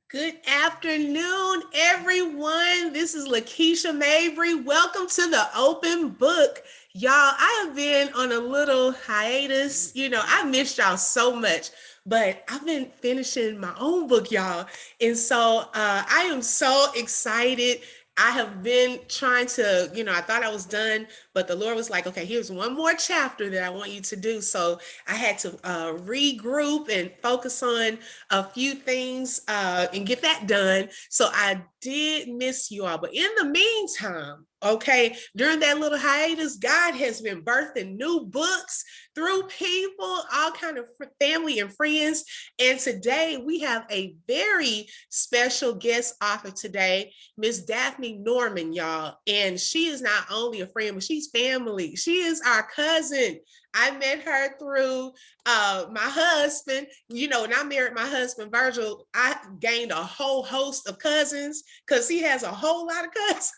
Good afternoon, everyone. This is Lakeisha Mabry. Welcome to the Open Book. Y'all, I have been on a little hiatus. I missed y'all so much, but I've been finishing my own book, y'all. And so I am so excited. I have been trying to, I thought I was done, but the Lord was like, okay, here's one more chapter that I want you to do. So I had to regroup and focus on a few things and get that done. So I did miss you all. But in the meantime, okay, during that little hiatus, God has been birthing new books through people, all kind of family and friends. And today we have a very special guest author today, Miss Daphne Norman, y'all. And she is not only a friend, but she's family. She is our cousin. I met her through my husband. When I married my husband, Virgil, I gained a whole host of cousins because he has a whole lot of cousins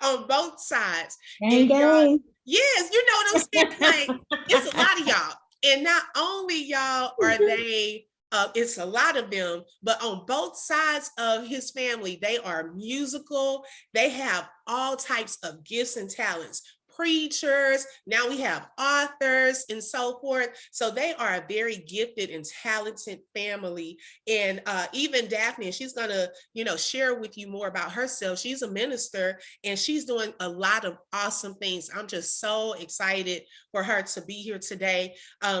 on both sides. Gang, And y'all, gang. yes, you know what I'm saying? Like, it's a lot of y'all. And not only y'all are they it's a lot of them, but on both sides of his family, they are musical. They have all types of gifts and talents. Preachers, now we have authors and so forth. So they are a very gifted and talented family. And even Daphne, she's gonna, share with you more about herself. She's a minister and she's doing a lot of awesome things. I'm just so excited for her to be here today.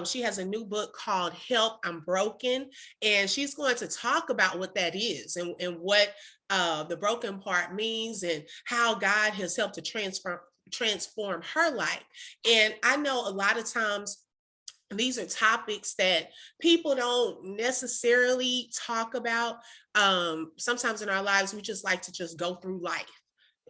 She has a new book called Help, I'm Broken. And she's going to talk about what that is and what the broken part means and how God has helped to transform her life. And I know a lot of times these are topics that people don't necessarily talk about. Sometimes in our lives, we just like to just go through life,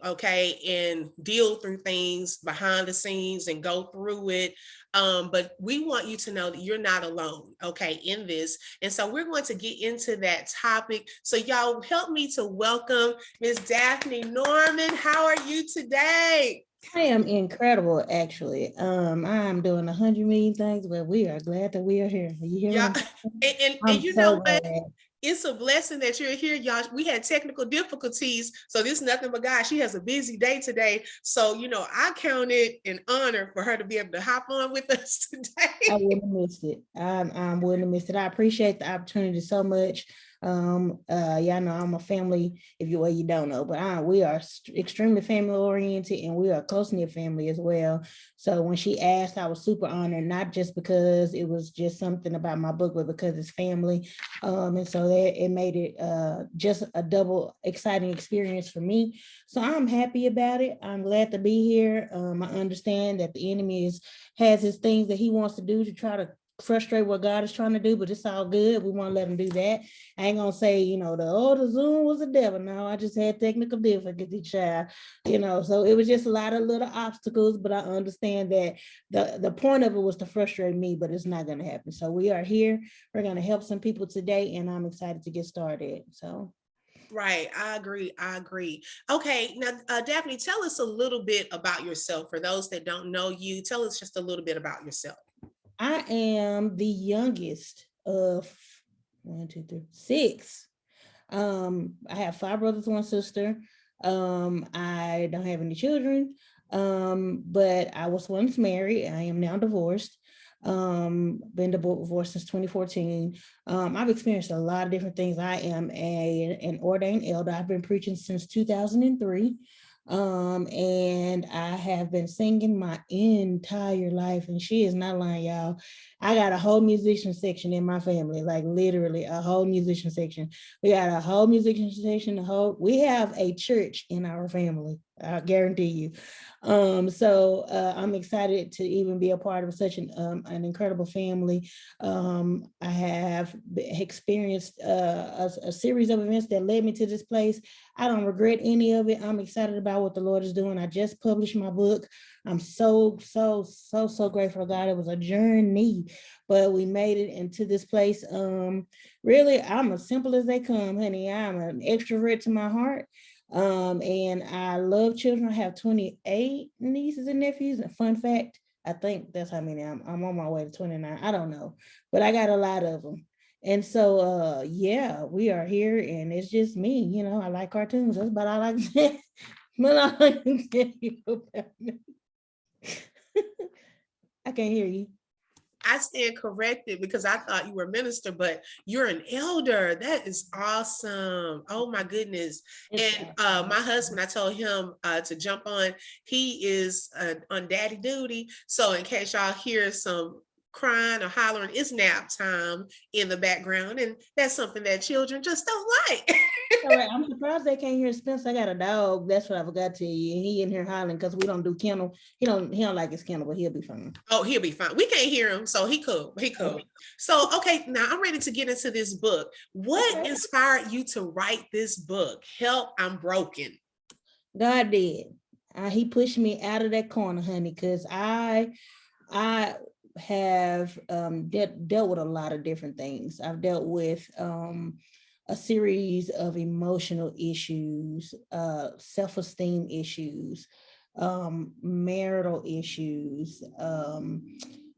okay, and deal through things behind the scenes and go through it. But we want you to know that you're not alone, okay, in this. And so we're going to get into that topic. So y'all help me to welcome Miss Daphne Norman. How are you today? I am incredible, actually. I'm doing 100 million things, but we are glad that we are here. You hear what Yeah, I'm saying? and I'm you so know what? glad. It's a blessing that you're here, y'all. We had technical difficulties, so this is nothing but God. She has a busy day today, so I count it an honor for her to be able to hop on with us I today. wouldn't have missed it. I wouldn't have missed it. I appreciate the opportunity so much. Y'all know I'm a family, if you well, you don't know, but we are extremely family oriented and we are close knit family as well. So when she asked, I was super honored, not just because it was just something about my book, but because it's family. And so that it made it just a double exciting experience for me. So I'm happy about it. I'm glad to be here. I understand that the enemy has his things that he wants to do to try to frustrate what God is trying to do, but it's all good. We want to let him do that. I ain't gonna say, the Zoom was the devil. No, I just had technical difficulty, child. So it was just a lot of little obstacles, but I understand that the point of it was to frustrate me, but it's not gonna happen. So we are here. We're gonna help some people today, and I'm excited to get started. So Right, I agree. I agree. Okay, now, Daphne, tell us a little bit about yourself. For those that don't know you, tell us just a little bit about yourself. I am the youngest of one, two, three, six. I have five brothers, one sister. I don't have any children. But I was once married. I am now divorced. Been divorced since 2014. I've experienced a lot of different things. I am an ordained elder. I've been preaching since 2003. And I have been singing my entire life, and she is not lying, y'all. I got a whole musician section in my family, like literally a whole musician section. We got a whole musician section. We have a church in our family. I guarantee you. So I'm excited to even be a part of such an incredible family. I have experienced a series of events that led me to this place. I don't regret any of it. I'm excited about what the Lord is doing. I just published my book. I'm so grateful to God. It was a journey, but we made it into this place. Really, I'm as simple as they come, honey. I'm an extrovert to my heart. And I love children. I have 28 nieces and nephews. And fun fact, I think that's how many I'm on my way to 29. I don't know, but I got a lot of them. And so yeah, we are here and it's just me, I like cartoons. That's about all I can say. But all I can tell you about me. I can't hear you. I stand corrected because I thought you were a minister, but you're an elder. That is awesome. Oh my goodness. It's And my husband, I told him to jump on. He is on daddy duty. So in case y'all hear some crying or hollering, it's nap time in the background. And that's something that children just don't like. all right. I'm surprised they can't hear Spencer. I got a dog. That's what I forgot to tell you. He in here hollering because we don't do kennel. He don't like his kennel, but he'll be fine. Oh, he'll be fine. We can't hear him, so he cool. He cool. Okay. So, okay, now I'm ready to get into this book. What Okay. inspired you to write this book? Help, I'm broken. God did. He pushed me out of that corner, honey, because I have dealt with a lot of different things. I've dealt with a series of emotional issues, self-esteem issues, marital issues,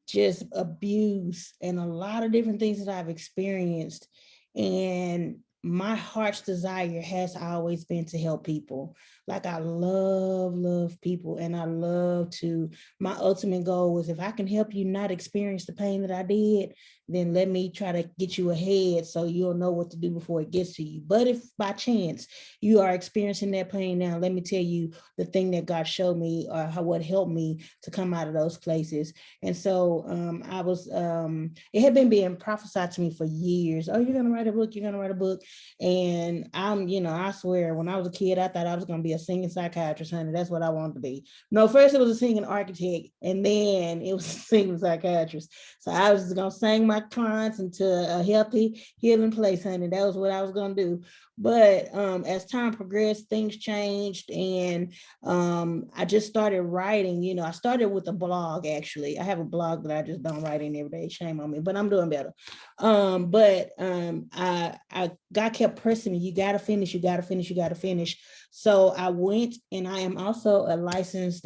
just abuse, and a lot of different things that I've experienced. And my heart's desire has always been to help people. Like I love people, and I love to, my ultimate goal was if I can help you not experience the pain that I did, then let me try to get you ahead so you'll know what to do before it gets to you. But if by chance you are experiencing that pain now, let me tell you the thing that God showed me, or what helped me to come out of those places. And so I was, it had been being prophesied to me for years. Oh, you're going to write a book, you're going to write a book. And I swear, when I was a kid, I thought I was going to be a singing psychiatrist, honey. That's what I wanted to be. No, first it was a singing architect, and then it was a singing psychiatrist. So I was going to sing my clients into a healthy, healing place, honey. That was what I was going to do. But as time progressed, things changed, and I just started writing. I started with a blog. Actually, I have a blog that I just don't write in every day. Shame on me, but I'm doing better. But I God kept pressing me. You got to finish. You got to finish. You got to finish. So I went, and I am also a licensed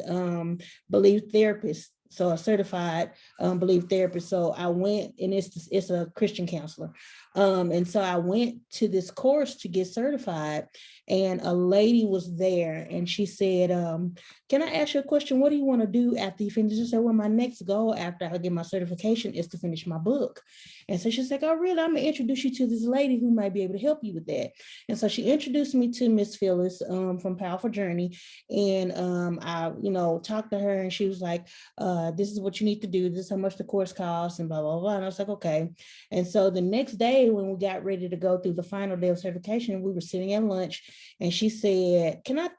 belief therapist. So a certified belief therapist. So I went, and it's a Christian counselor. And so I went to this course to get certified, and a lady was there, and she said, can I ask you a question? What do you want to do after you finish? I said, well, my next goal after I get my certification is to finish my book. And so she's like, oh, really? I'm going to introduce you to this lady who might be able to help you with that. And so she introduced me to Miss Phyllis from Powerful Journey. And I, talked to her, and she was like, this is what you need to do. This is how much the course costs, and blah, blah, blah. And I was like, okay. And so the next day, when we got ready to go through the final day of certification, we were sitting at lunch, and she said, can I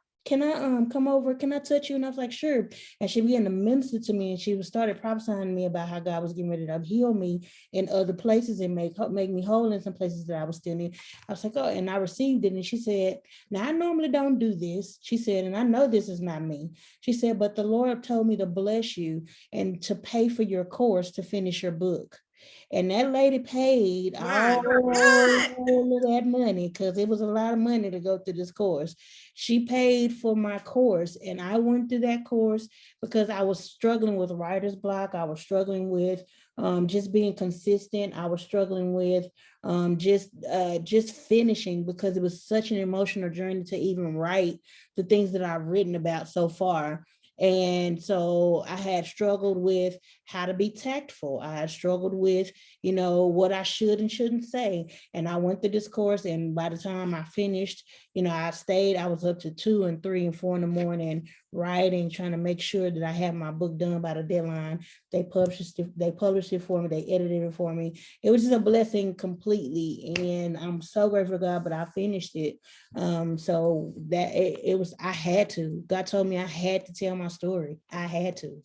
come over? Can I touch you? And I was like, sure. And she began to minister to me, and she started prophesying to me about how God was getting ready to heal me in other places and make me whole in some places that I was still in. I was like, oh, and I received it. And she said, now I normally don't do this. She said, and I know this is not me. She said, but the Lord told me to bless you and to pay for your course to finish your book. And that lady paid My all God. of that money, because it was a lot of money to go through this course. She paid for my course, and I went through that course because I was struggling with writer's block. I was struggling with just being consistent. I was struggling with just finishing, because it was such an emotional journey to even write the things that I've written about so far. And so I had struggled with how to be tactful. I had struggled with, what I should and shouldn't say. And I went through this course, and by the time I finished, I was up to 2 and 3 and 4 in the morning writing, trying to make sure that I had my book done by the deadline. They published it for me. They edited it for me. It was just a blessing completely. And I'm so grateful to God, but I finished it. So that it was, I had to. God told me I had to tell my story. I had to.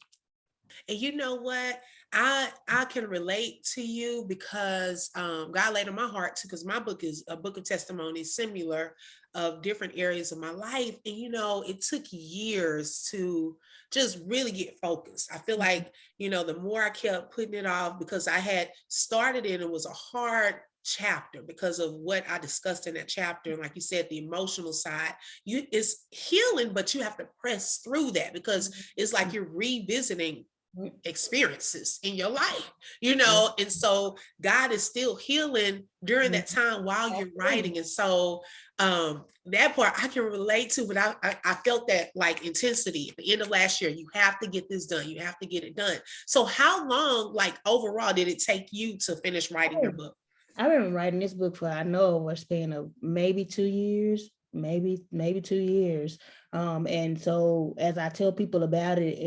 And you know what? I can relate to you because God laid on my heart too, because my book is a book of testimonies, similar of different areas of my life. And it took years to just really get focused. I feel like, the more I kept putting it off, because I had started it was a hard chapter because of what I discussed in that chapter. And like you said, the emotional side, it's healing, but you have to press through that, because it's like you're revisiting experiences in your life, you know, and so God is still healing during that time while you're writing. And so that part I can relate to, but I felt that like intensity at the end of last year. You have to get this done, you have to get it done. So how long, like overall, did it take you to finish writing your book? I've been writing this book for, I know, over a span of maybe 2 years, maybe 2 years. And so as I tell people about it,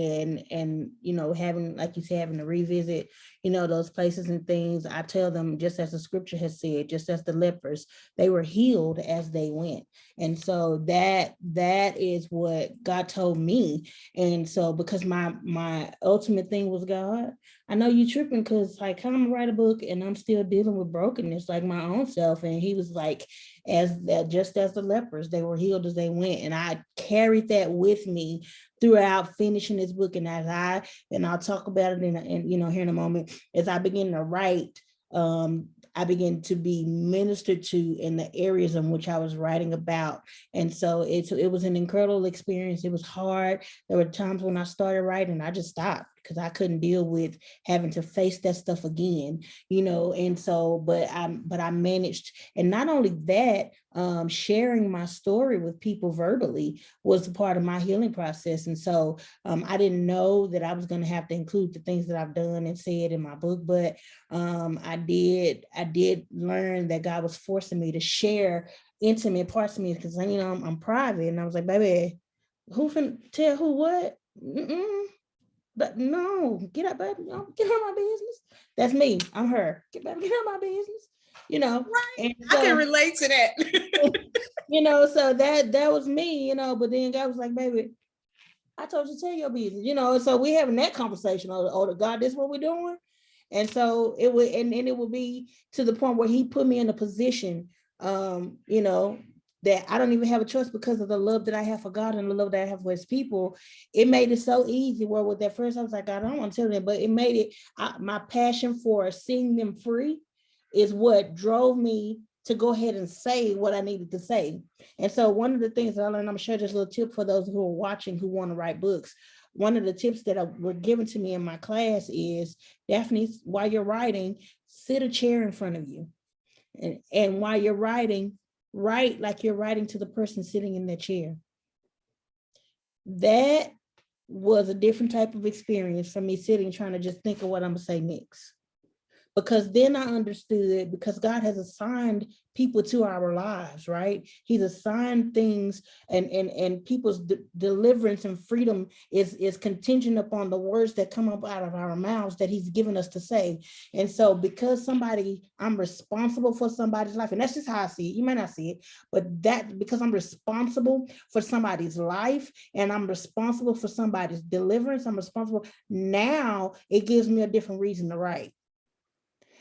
and you know, having, like you said, having to revisit, you know, those places and things, I tell them, just as the scripture has said, just as the lepers, they were healed as they went. And so that is what God told me. And so because my ultimate thing was, God, I know you tripping, because like, I'm gonna write a book and I'm still dealing with brokenness, like my own self. And he was like, as that, just as the lepers, they were healed as they went. And I carried that with me throughout finishing this book. And I'll talk about it in you know, here in a moment, as I begin to write, I began to be ministered to in the areas in which I was writing about. And so it was an incredible experience. It was hard. There were times when I started writing, I just stopped because I couldn't deal with having to face that stuff again, you know. And so, but I managed. And not only that, sharing my story with people verbally was a part of my healing process. And so I didn't know that I was going to have to include the things that I've done and said in my book, but I did learn that God was forcing me to share intimate parts of me, because, you know, I'm private. And I was like, baby, who finna tell who what? But no, get up, baby. Get out of my business. That's me. I'm her. Get out of my business. You know, Right. and so, I can relate to that. you know, so that was me, you know. But then God was like, baby, I told you to tell your business, you know. So we having that conversation. Oh, God, this is what we're doing. And so it would, and it would be to the point where he put me in a position, you know, that I don't even have a choice, because of the love that I have for God and the love that I have for his people. It made it so easy. Where with that first, I was like, God, I don't want to tell them, but it made it, my passion for seeing them free is what drove me to go ahead and say what I needed to say. And so one of the things that I learned, I'm gonna share this little tip for those who are watching who want to write books. One of the tips that were given to me in my class is, Daphne, while you're writing, sit a chair in front of you. And while you're writing, write like you're writing to the person sitting in that chair. That was a different type of experience for me, sitting, trying to just think of what I'm gonna say next. Because then I understood, because God has assigned people to our lives, right? He's assigned things, and people's deliverance and freedom is contingent upon the words that come up out of our mouths that he's given us to say. And so because I'm responsible for somebody's life, and that's just how I see it. You may not see it, but that, because I'm responsible for somebody's life and I'm responsible for somebody's deliverance, I'm responsible. Now it gives me a different reason to write.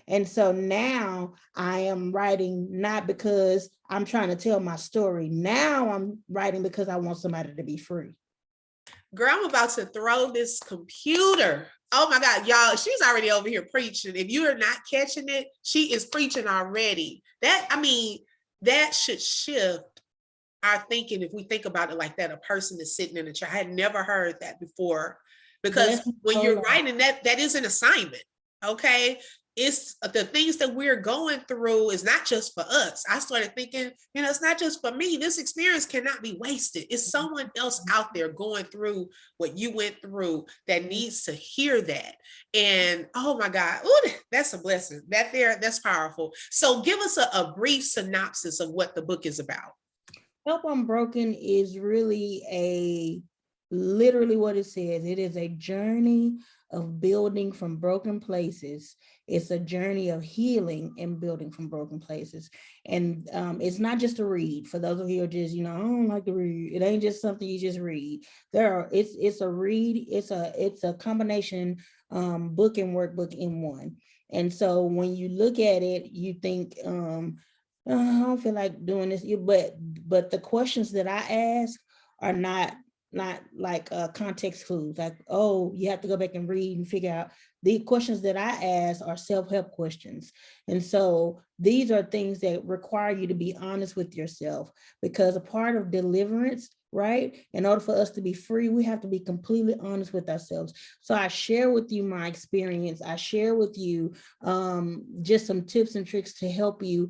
And so now I am writing not because I'm trying to tell my story. Now I'm writing because I want somebody to be free. Girl, I'm about to throw this computer. Oh my God, y'all, she's already over here preaching. If you are not catching it, she is preaching already. That should shift our thinking. If we think about it like that, a person is sitting in a chair. I had never heard that before, because when you're writing, that is an assignment. Okay. It's the things that we're going through is not just for us. I started thinking, you know, it's not just for me. This experience cannot be wasted. It's someone else out there going through what you went through that needs to hear that. And oh my God, ooh, that's a blessing. That's powerful. So give us a brief synopsis of what the book is about. Help Unbroken is really literally what it says. It is a journey of building from broken places. It's a journey of healing and building from broken places. And it's not just a read. For those of you who are just, you know, I don't like to read. It ain't just something you just read. It's a read. It's a combination book and workbook in one. And so when you look at it, you think, I don't feel like doing this, but the questions that I ask are not like context clues, like, oh, you have to go back and read and figure out. the questions that I ask are self-help questions. And so these are things that require you to be honest with yourself, because a part of deliverance, right? In order for us to be free, we have to be completely honest with ourselves. So I share with you my experience. I share with you just some tips and tricks to help you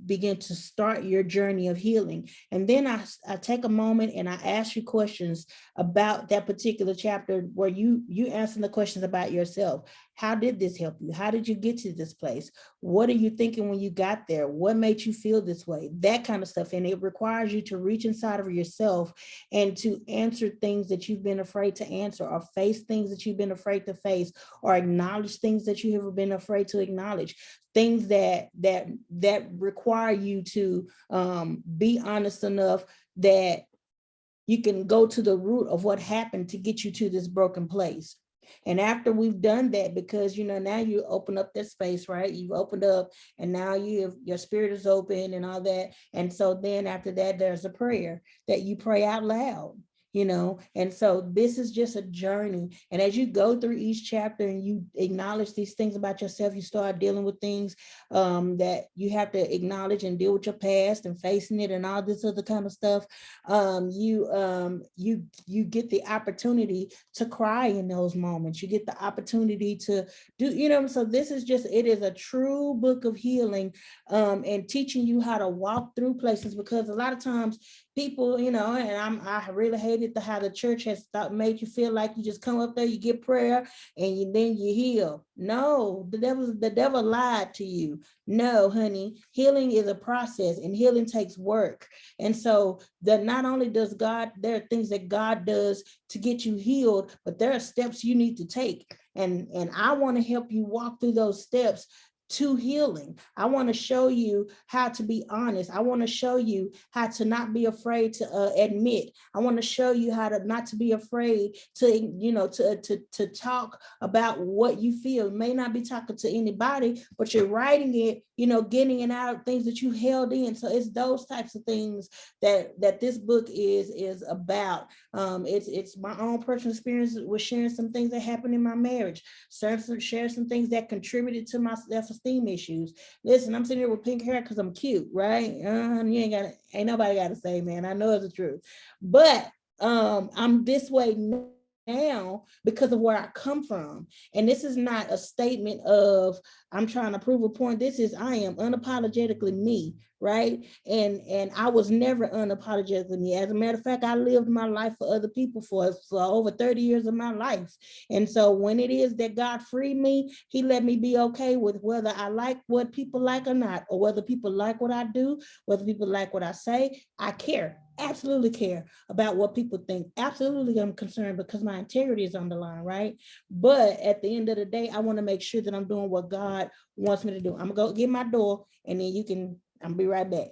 begin to start your journey of healing. And then I take a moment and I ask you questions about that particular chapter, where you answer the questions about yourself. How did this help you? How did you get to this place? What are you thinking when you got there? What made you feel this way? That kind of stuff. And it requires you to reach inside of yourself and to answer things that you've been afraid to answer, or face things that you've been afraid to face, or acknowledge things that you have been afraid to acknowledge. Things that require you to be honest enough that you can go to the root of what happened to get you to this broken place. And after we've done that, because now you open up that space, right? You've opened up, and now your spirit is open and all that. And so then after that, there's a prayer that you pray out loud. And so this is just a journey. And as you go through each chapter and you acknowledge these things about yourself, you start dealing with things that you have to acknowledge and deal with your past and facing it and all this other kind of stuff. You get the opportunity to cry in those moments. You get the opportunity to do, so this is it is a true book of healing, and teaching you how to walk through places, because a lot of times people, and I really hated how the church has made you feel like you just come up there, you get prayer, and then you heal. No, the devil lied to you. No, honey, healing is a process, and healing takes work. And so that not only does God, there are things that God does to get you healed, but there are steps you need to take. And I want to help you walk through those steps to healing. I want to show you how to be honest. I want to show you how to not be afraid to admit. I want to show you how to not to be afraid to to talk about what you feel. You may not be talking to anybody, but you're writing it, getting it out, things that you held in. So it's those types of things that this book is about. It's my own personal experience with sharing some things that happened in my marriage, share some things that contributed to my self-esteem issues. Listen, I'm sitting here with pink hair because I'm cute, right? Ain't nobody got to say, man. I know it's the truth, but I'm this way now because of where I come from. And this is not a statement of I'm trying to prove a point. This is I am unapologetically me, right? And I was never unapologetically me. As a matter of fact, I lived my life for other people for over 30 years of my life. And so when it is that God freed me, he let me be okay with whether I like what people like or not, or whether people like what I do, whether people like what I say. I care. Absolutely care about what people think. Absolutely, I'm concerned because my integrity is on the line, right? But at the end of the day, I want to make sure that I'm doing what God wants me to do. I'm gonna go get my door, and then I'll be right back.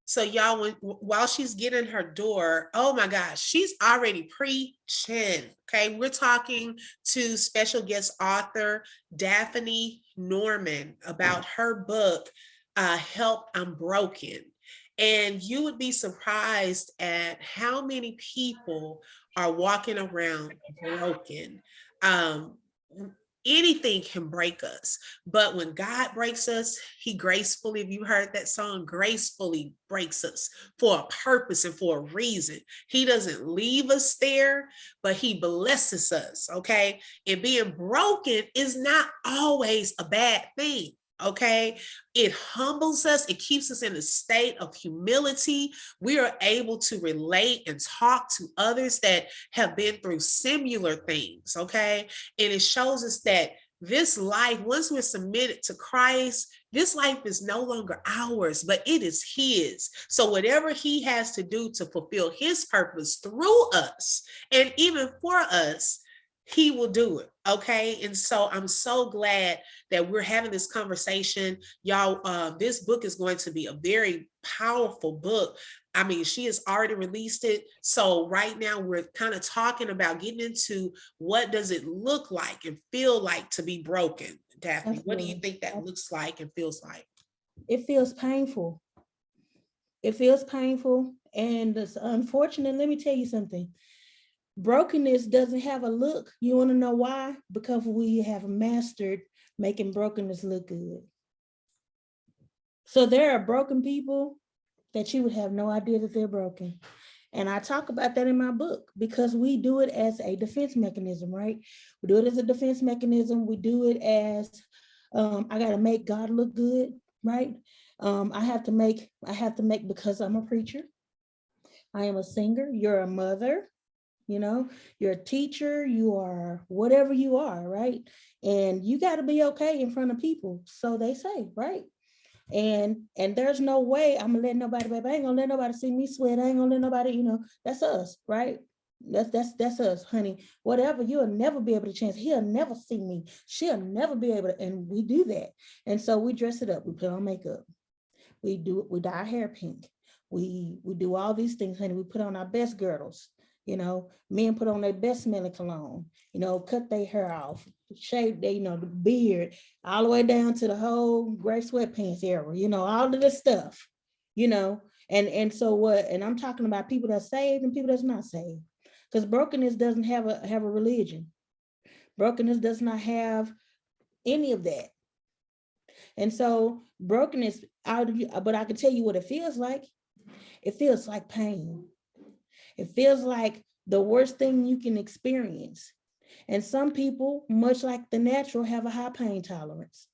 So y'all, while she's getting her door, oh my gosh, she's already preaching. Okay, we're talking to special guest author Daphne Norman about her book, Help, I'm Broken. And you would be surprised at how many people are walking around broken. Um, Anything can break us, but when God breaks us, he gracefully, if you heard that song, gracefully breaks us for a purpose and for a reason. He doesn't leave us there, but he blesses us, okay? And being broken is not always a bad thing. Okay, it humbles us, it keeps us in a state of humility. We are able to relate and talk to others that have been through similar things. Okay, and it shows us that this life, once we're submitted to Christ, this life is no longer ours, but it is his. So whatever he has to do to fulfill his purpose through us and even for us, he will do it. Okay. And so I'm so glad that we're having this conversation. Y'all, this book is going to be a very powerful book. I mean, she has already released it. So right now we're kind of talking about getting into what does it look like and feel like to be broken. Daphne, what do you think that looks like and feels like? It feels painful. It feels painful. And it's unfortunate. Let me tell you something. brokenness doesn't have a look. You want to know why? Because we have mastered making brokenness look good. So there are broken people that you would have no idea that they're broken. And I talk about that in my book because we do it as a defense mechanism, right? We do it as a defense mechanism. We do it as I got to make God look good, right? I have to make because I'm a preacher. I am a singer. You're a mother. You're a teacher. You are whatever you are, right? And you got to be okay in front of people. So they say, right? And there's no way I'm gonna let nobody, baby. I ain't gonna let nobody see me sweat. I ain't gonna let nobody, that's us, right? That's us, honey. Whatever, you'll never be able to chance. He'll never see me. She'll never be able to, and we do that. And so we dress it up, we put on makeup, we dye our hair pink. We do all these things, honey. We put on our best girdles. Men put on their best smelling cologne, cut their hair off, shave their, the beard, all the way down to the whole gray sweatpants era, all of this stuff, and so what, and I'm talking about people that's saved and people that's not saved. Because brokenness doesn't have a religion. Brokenness does not have any of that. And so brokenness, but I can tell you what it feels like. It feels like pain. It feels like the worst thing you can experience. And some people, much like the natural, have a high pain tolerance.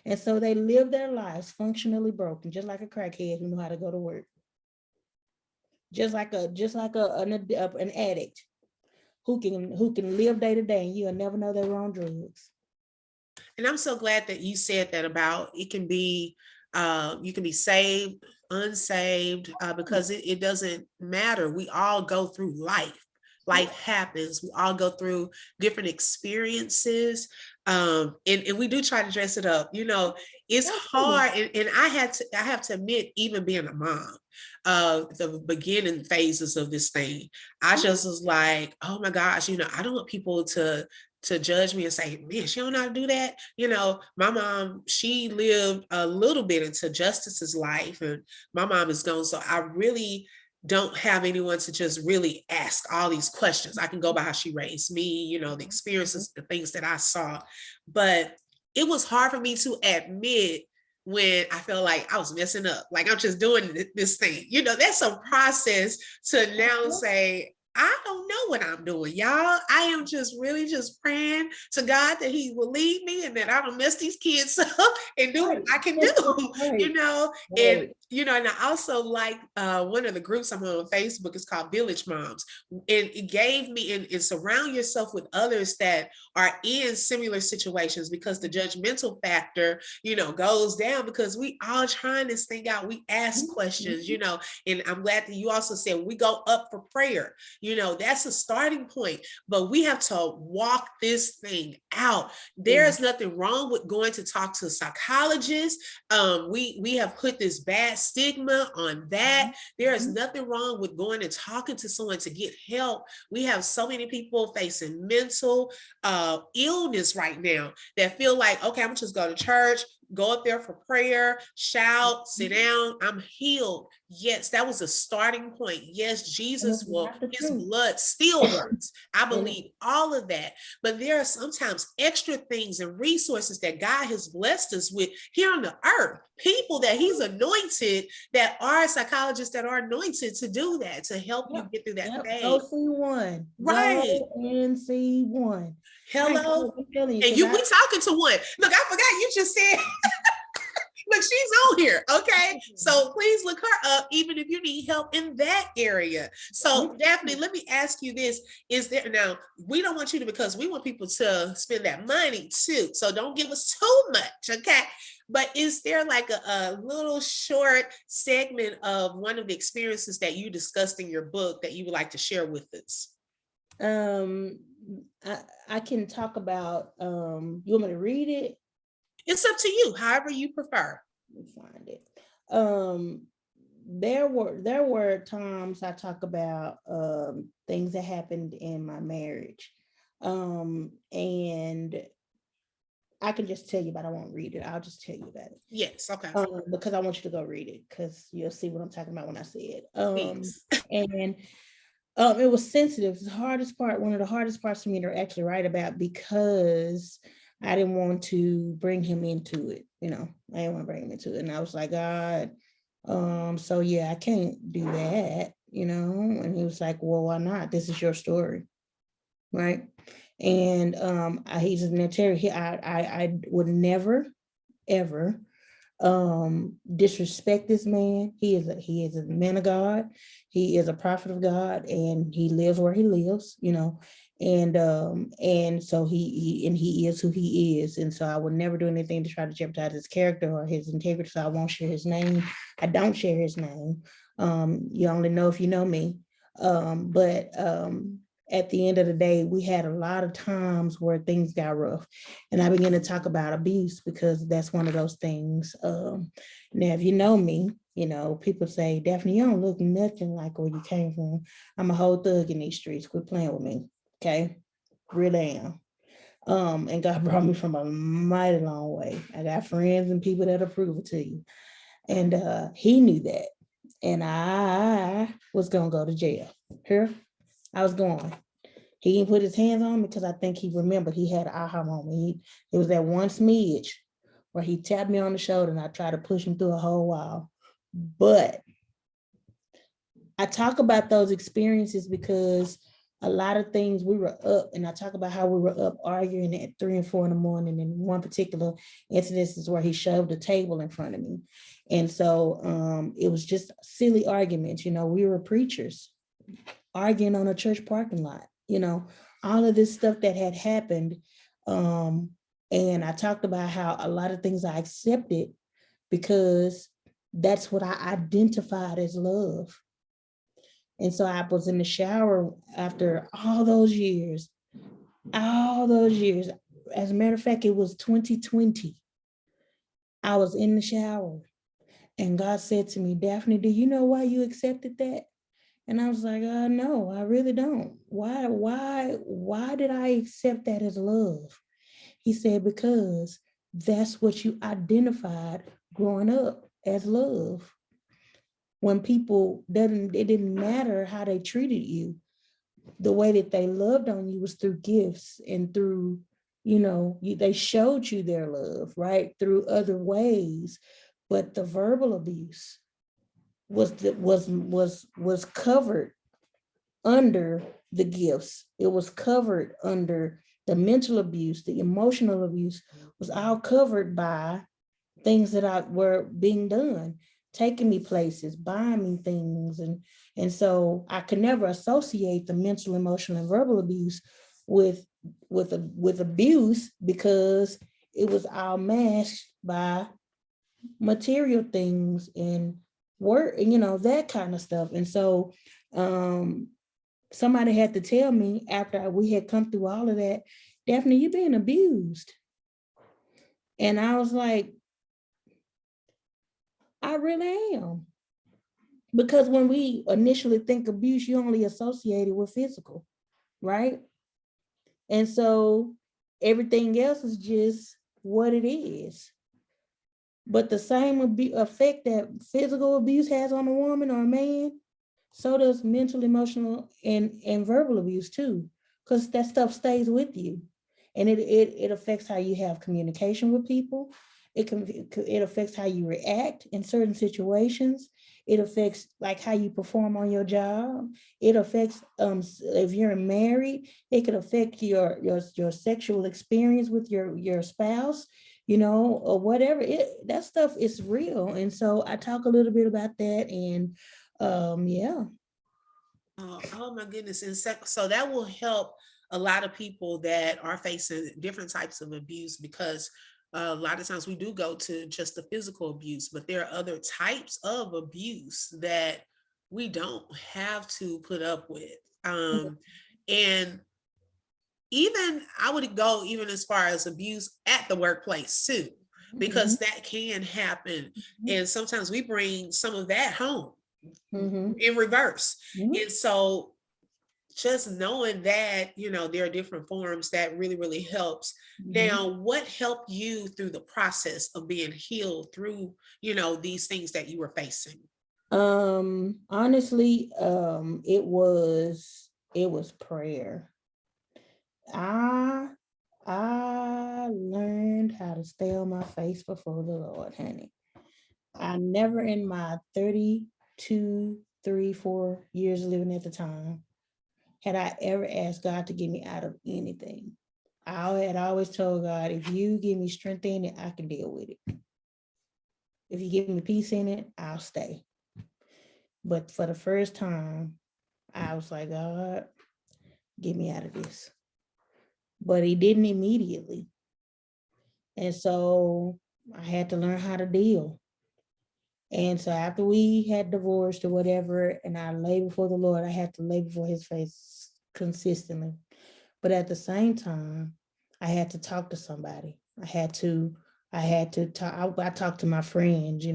And so they live their lives functionally broken, just like a crackhead who know how to go to work. Just like an addict who can live day to day, and you'll never know they're on drugs. And I'm so glad that you said that about it can be, you can be saved, unsaved, because it doesn't matter. We all go through life. Life happens. We all go through different experiences. And we do try to dress it up. It's hard. And I have to admit, even being a mom, the beginning phases of this thing, I just was like, oh my gosh, I don't want people to judge me and say, man, she don't know how to do that. My mom, she lived a little bit into Justice's life, and my mom is gone. So I really don't have anyone to just really ask all these questions. I can go by how she raised me, the experiences, the things that I saw. But it was hard for me to admit when I felt like I was messing up, like I'm just doing this thing. That's a process to now say, I don't know what I'm doing, y'all. I am just really just praying to God that he will lead me and that I don't mess these kids up and do what I can do, and I also like one of the groups I'm on Facebook is called Village Moms. And it gave me, and surround yourself with others that are in similar situations, because the judgmental factor, goes down, because we all trying this thing out. We ask questions, and I'm glad that you also said we go up for prayer. That's a starting point, but we have to walk this thing out. There's nothing wrong with going to talk to a psychologist. We have put this bad stigma on that. There is nothing wrong with going and talking to someone to get help. We have so many people facing mental illness right now that feel like, okay, I'm just go to church, go up there for prayer, shout, sit down, I'm healed. Yes, that was a starting point. Yes, Jesus his blood still works. I believe all of that. But there are sometimes extra things and resources that God has blessed us with here on the earth. People that he's anointed, that are psychologists that are anointed to do that, to help you get through that phase. Go see one. Right. Go and see one. Hello. And we talking to one. Look, I forgot you just said look, she's on here. Okay. So please look her up, even if you need help in that area. So Daphne, let me ask you this. Is there, now we don't want you to, because we want people to spend that money too. So don't give us too much. Okay. But is there like a little short segment of one of the experiences that you discussed in your book that you would like to share with us? I can talk about, you want me to read it? It's up to you, however you prefer. Let me find it. There were times I talk about things that happened in my marriage. And I can just tell you, but I won't read it. I'll just tell you about it. Yes, okay. Because I want you to go read it, because you'll see what I'm talking about when I say it. And It was sensitive. The hardest part, one of the hardest parts for me to actually write about, because I didn't want to bring him into it. I didn't want to bring him into it. And I was like, God, so yeah, I can't do that, And he was like, well, why not? This is your story. Right. And he's a military. I would never, ever disrespect this man. He is a man of God. He is a prophet of God, and he lives where he lives, and so he is who he is. And so I would never do anything to try to jeopardize his character or his integrity. So I won't share his name. I don't share his name. You only know if you know me. But at the end of the day, we had a lot of times where things got rough. And I began to talk about abuse, because that's one of those things. Now, if you know me, people say, Daphne, you don't look nothing like where you came from. I'm a whole thug in these streets. Quit playing with me. Okay. Really am. And God brought me from a mighty long way. I got friends and people that approve it to you. And he knew that. And I was going to go to jail. Here I was going. He didn't put his hands on me because I think he remembered he had an aha moment. It was that one smidge where he tapped me on the shoulder and I tried to push him through a whole wall. But I talk about those experiences because a lot of things, we were up, and I talk about how we were up arguing at 3 and 4 in the morning. And one particular incident is where he shoved a table in front of me. And so it was just silly arguments. We were preachers arguing on a church parking lot, all of this stuff that had happened. And I talked about how a lot of things I accepted because that's what I identified as love. And so I was in the shower after all those years. As a matter of fact, it was 2020. I was in the shower and God said to me, Daphne, do you know why you accepted that? And I was like, no, I really don't. Why did I accept that as love? He said, because that's what you identified growing up as love. When people it didn't matter how they treated you. The way that they loved on you was through gifts and through, they showed you their love, right? Through other ways. But the verbal abuse was covered under the gifts. It was covered under the mental abuse, the emotional abuse was all covered by things that were being done, taking me places, buying me things. And so I could never associate the mental, emotional, and verbal abuse with abuse, because it was all masked by material things and work, that kind of stuff. And so somebody had to tell me after we had come through all of that, Daphne, you're being abused. And I was like, I really am. Because when we initially think abuse, you only associate it with physical, right? And so everything else is just what it is. But the same effect that physical abuse has on a woman or a man, so does mental, emotional, and verbal abuse too, because that stuff stays with you. And it affects how you have communication with people. It affects how you react in certain situations. It affects like how you perform on your job. It affects if you're married, it could affect your sexual experience with your spouse, or whatever. That stuff is real. And so I talk a little bit about that. And yeah. Oh my goodness. And so that will help a lot of people that are facing different types of abuse, because a lot of times we do go to just the physical abuse, but there are other types of abuse that we don't have to put up with. And even I would go even as far as abuse at the workplace too, because that can happen. And sometimes we bring some of that home in reverse. And so just knowing that, there are different forms, that really, really helps. Now, what helped you through the process of being healed through, these things that you were facing? Honestly, it was prayer. I I learned how to stay on my face before the Lord, honey. I never in my 32, 3, 4 years living at the time had I ever asked God to get me out of anything. I had always told God, if you give me strength in it, I can deal with it. If you give me peace in it, I'll stay. But for the first time, I was like, God, get me out of this. But he didn't immediately. And so I had to learn how to deal. And so after we had divorced or whatever, and I lay before the Lord, I had to lay before his face consistently. But at the same time, I had to talk to somebody. I had to talk. I talked to my friends,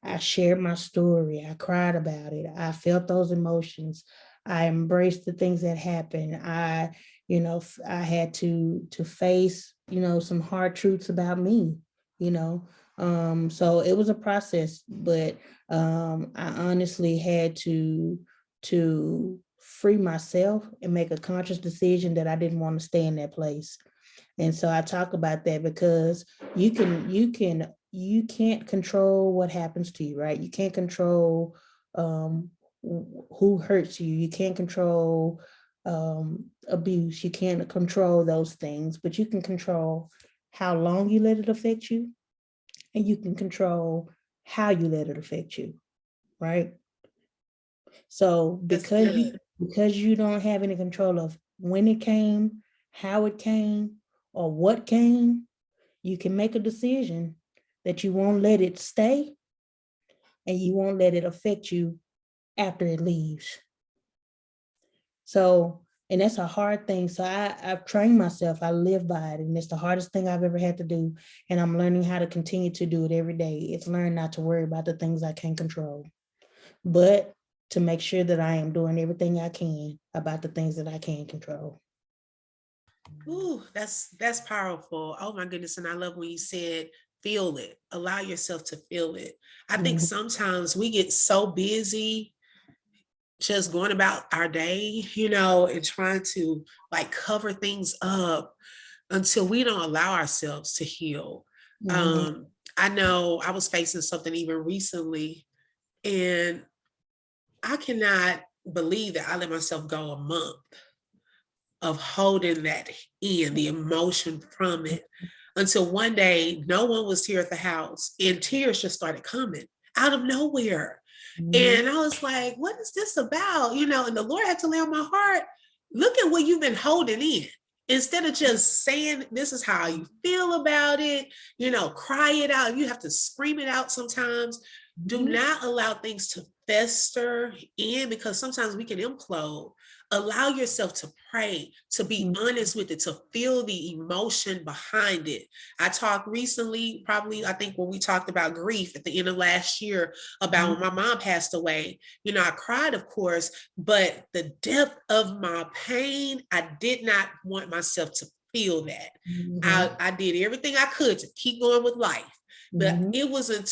I shared my story. I cried about it. I felt those emotions. I embraced the things that happened. I had to face, some hard truths about me, you know. So it was a process, but I honestly had to free myself and make a conscious decision that I didn't want to stay in that place. And so I talk about that because you can't control what happens to you, right? You can't control um, who hurts you. You can't control abuse. You can't control those things, but you can control how long you let it affect you, and you can control how you let it affect you, right? So That's because you good. because you don't have any control of when it came, how it came, or what came, you can make a decision that you won't let it stay and you won't let it affect you after it leaves. So, and that's a hard thing. So I've trained myself, I live by it, and it's the hardest thing I've ever had to do. And I'm learning how to continue to do it every day. It's learn not to worry about the things I can't control, but to make sure that I am doing everything I can about the things that I can control. Ooh, that's powerful. Oh my goodness. And I love when you said feel it. Allow yourself to feel it. I think Mhm, sometimes we get so busy just going about our day, and trying to like cover things up until we don't allow ourselves to heal. mhm, Um, I know I was facing something even recently, and I cannot believe that I let myself go a month of holding that in, the emotion from it, until one day no one was here at the house and tears just started coming out of nowhere. mhm, And I was like, what is this about? And the Lord had to lay on my heart, look at what you've been holding in. Instead of just saying, this is how you feel about it, cry it out. You have to scream it out sometimes. Do mhm, not allow things to fester in, because sometimes we can implode. Allow yourself to pray, to be mhm, honest with it, to feel the emotion behind it. I talked recently, probably, I think when we talked about grief at the end of last year, about mhm, when my mom passed away. I cried, of course, but the depth of my pain, I did not want myself to feel that. mhm, I did everything I could to keep going with life. But mhm, it wasn't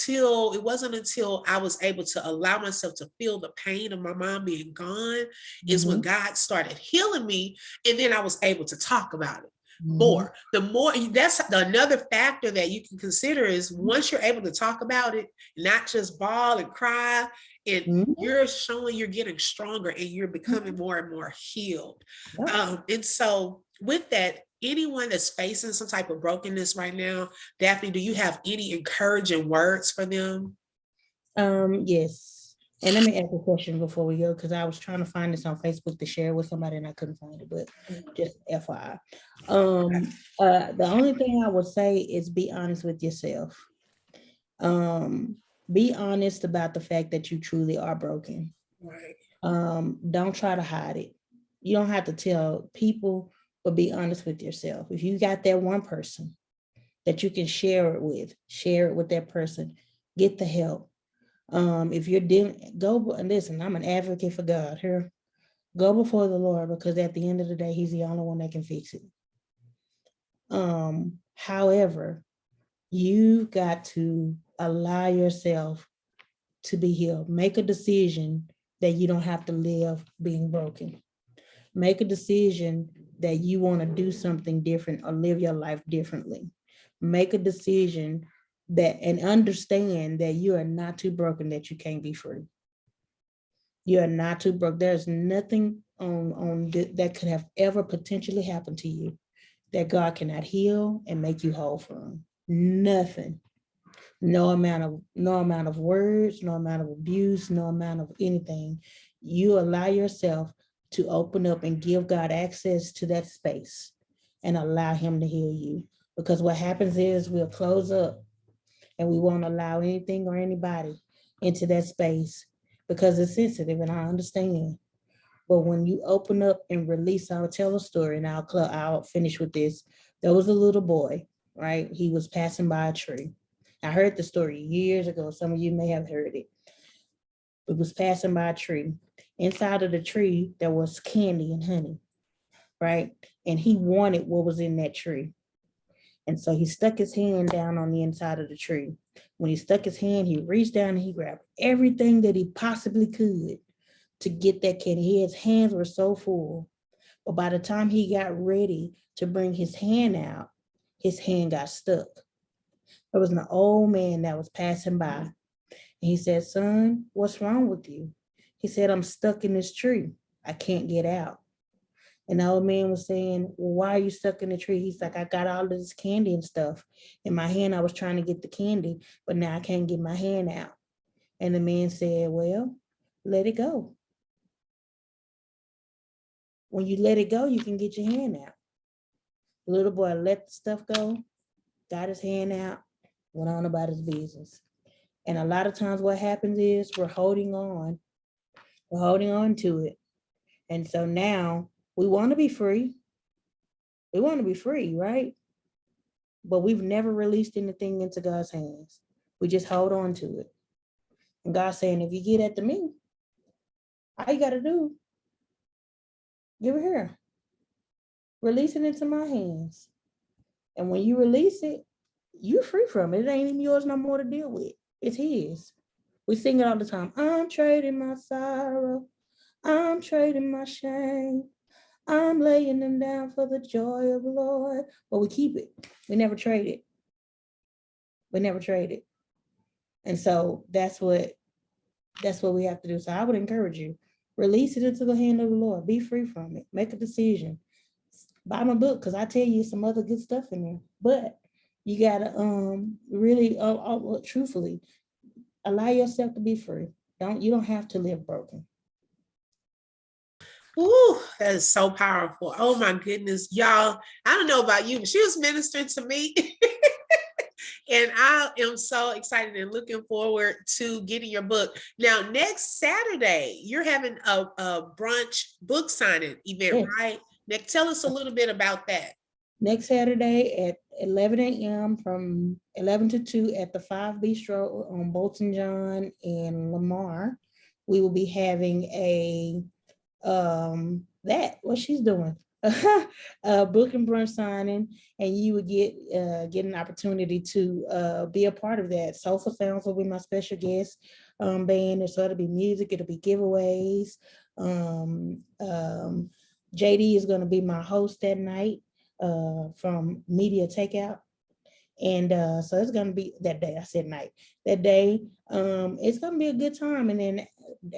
until I was able to allow myself to feel the pain of my mom being gone is when mhm, God started healing me. And then I was able to talk about it mhm, more. The more, that's another factor that you can consider, is once you're able to talk about it, not just bawl and cry, and mhm, you're showing you're getting stronger and you're becoming mhm. more and more healed. Yep. And so with that, anyone that's facing some type of brokenness right now, Daphne, do you have any encouraging words for them? Yes. And let me ask a question before we go, because I was trying to find this on Facebook to share with somebody and I couldn't find it, but just FYI. The only thing I would say is be honest with yourself. Um, be honest about the fact that you truly are broken. Right. Don't try to hide it. You don't have to tell people, but be honest with yourself. If you got that one person that you can share it with that person. Get the help. If you're dealing, go and listen. I'm an advocate for God here. Go before the Lord, because at the end of the day, He's the only one that can fix it. However, you've got to allow yourself to be healed. Make a decision that you don't have to live being broken. Make a decision that you want to do something different or live your life differently. Make a decision that and understand that you are not too broken that you can't be free. You are not too broke. There's nothing that could have ever potentially happened to you that God cannot heal and make you whole from. Nothing. No amount of words, no amount of abuse, no amount of anything. You allow yourself to open up and give God access to that space and allow him to heal you. Because what happens is we'll close up and we won't allow anything or anybody into that space because it's sensitive, and I understand. But when you open up and release, I'll tell a story, and I'll finish with this. There was a little boy, right? He was passing by a tree. I heard the story years ago. Some of you may have heard it. It was passing by a tree. Inside of the tree, there was candy and honey, right? And he wanted what was in that tree. And so he stuck his hand down on the inside of the tree. When he stuck his hand, he reached down and he grabbed everything that he possibly could to get that candy. His hands were so full. But by the time he got ready to bring his hand out, his hand got stuck. There was an old man that was passing by. And he said, "Son, what's wrong with you?" He said, "I'm stuck in this tree. I can't get out." And the old man was saying, "Well, why are you stuck in the tree?" He's like, "I got all of this candy and stuff in my hand. I was trying to get the candy, but now I can't get my hand out." And the man said, "Well, let it go. When you let it go, you can get your hand out." The little boy let the stuff go, got his hand out, went on about his business. And a lot of times what happens is we're holding on to it. And so now we want to be free. We want to be free, right? But we've never released anything into God's hands. We just hold on to it. And God's saying, if you get at the me, all you got to do, give it here. Release it into my hands. And when you release it, you're free from it. It ain't even yours no more to deal with. It's his. We sing it all the time. I'm trading my sorrow. I'm trading my shame. I'm laying them down for the joy of the Lord. But we keep it. We never trade it. We never trade it. And so that's what we have to do. So I would encourage you, release it into the hand of the Lord. Be free from it. Make a decision. Buy my book, because I tell you some other good stuff in there. But you gotta really truthfully allow yourself to be free. You don't have to live broken. Ooh, that is so powerful. Oh my goodness, y'all. I don't know about you, but she was ministering to me. And I am so excited and looking forward to getting your book. Now, next Saturday, you're having a brunch book signing event, yes, right? Nick, tell us a little bit about that. Next Saturday at 11 a.m. from 11 to 2 at the 5 Bistro on Bolton John and Lamar. We will be having what she's doing, a book and brunch signing, and you would get an opportunity to be a part of that. Soulful Sounds will be my special guest band, so it'll be music, it'll be giveaways. JD is going to be my host that night from Media Takeout. And so it's going to be that day. I said night. That day, it's going to be a good time. And then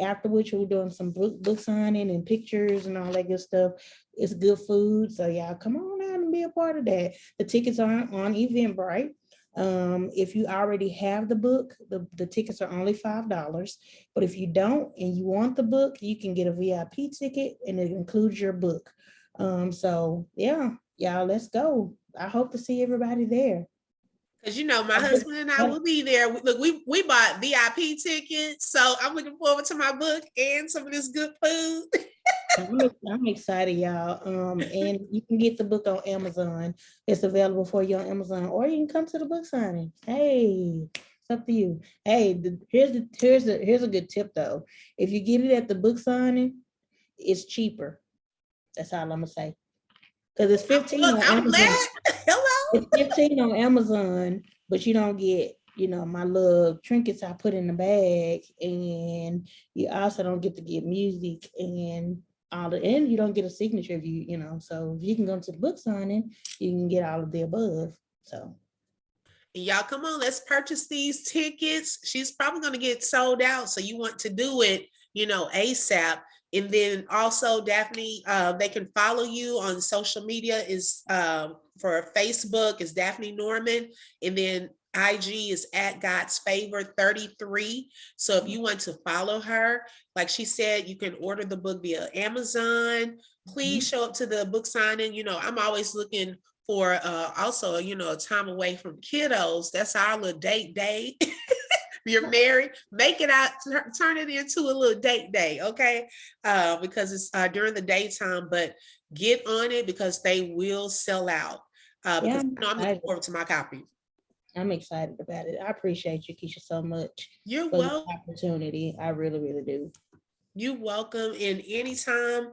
after which we're doing some book signing and pictures and all that good stuff. It's good food. So y'all come on out and be a part of that. The tickets are on Eventbrite. If you already have the book, the tickets are only $5. But if you don't and you want the book, you can get a VIP ticket and it includes your book. So yeah, y'all, let's go. I hope to see everybody there. Because my husband and I will be there. Look, we bought VIP tickets, so I'm looking forward to my book and some of this good food. I'm excited, y'all. And you can get the book on Amazon. It's available for you on Amazon, or you can come to the book signing. Hey, it's up to you. Hey, here's a good tip though. If you get it at the book signing, it's cheaper. That's all I'm gonna say. Because it's 15 on Amazon. Hello. It's 15 on Amazon, but you don't get my little trinkets I put in the bag, and you also don't get to get music and and you don't get a signature if so if you can go to the book signing, you can get all of the above. So Y'all, come on, let's purchase these tickets. She's probably going to get sold out. So you want to do it, ASAP. And then also, Daphne, they can follow you on social media is for Facebook is Daphne Norman. And then IG is at God's Favor 33. So if you want to follow her, like she said, you can order the book via Amazon. Please show up to the book signing. I'm always looking for also, a time away from kiddos. That's our little date day. You're married, make it out, turn it into a little date day, okay? Because it's during the daytime, but get on it because they will sell out. Because I'm looking forward to my copy. I'm excited about it. I appreciate you, Keisha, so much. You're for welcome. the opportunity. I really, really do. You're welcome. And anytime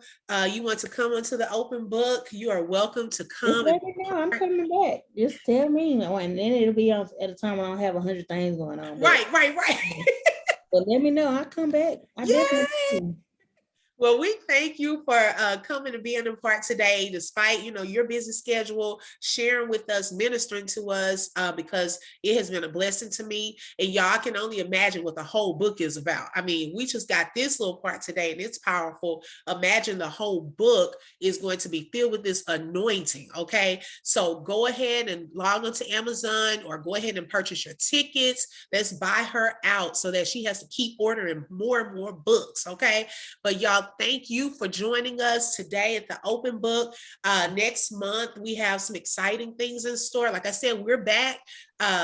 you want to come into the open book, you are welcome to come. Just let me know. I'm coming back. Just tell me. And then it'll be at a time when I don't have 100 things going on. Right. But let me know. I'll come back. I definitely do. Well, we thank you for coming and being a part today, despite, your busy schedule, sharing with us, ministering to us, because it has been a blessing to me. And y'all can only imagine what the whole book is about. I mean, we just got this little part today and it's powerful. Imagine the whole book is going to be filled with this anointing. Okay. So go ahead and log on to Amazon or go ahead and purchase your tickets. Let's buy her out so that she has to keep ordering more and more books. Okay. But y'all, thank you for joining us today at the open book. Next month, we have some exciting things in store. Like I said, we're back.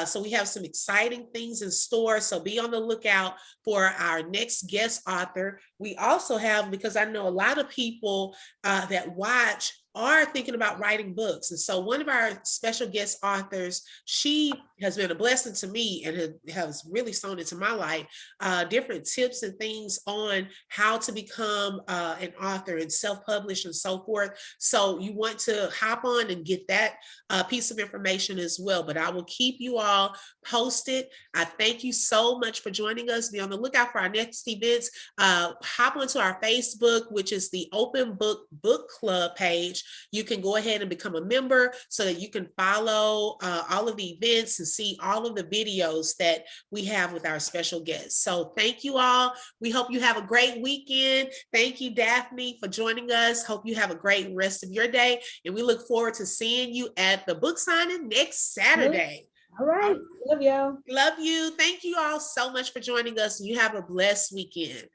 So we have some exciting things in store. So be on the lookout for our next guest author. We also have, because I know a lot of people that watch are thinking about writing books. And so one of our special guest authors, she has been a blessing to me and has really sown into my life, different tips and things on how to become an author and self-publish and so forth. So you want to hop on and get that piece of information as well. But I will keep you all posted. I thank you so much for joining us. Be on the lookout for our next events. Hop onto our Facebook, which is the Open Book Book Club page. You can go ahead and become a member so that you can follow all of the events and see all of the videos that we have with our special guests. So thank you all. We hope you have a great weekend. Thank you, Daphne, for joining us. Hope you have a great rest of your day. And we look forward to seeing you at the book signing next Saturday. All right. Love y'all. Love you. Thank you all so much for joining us. You have a blessed weekend.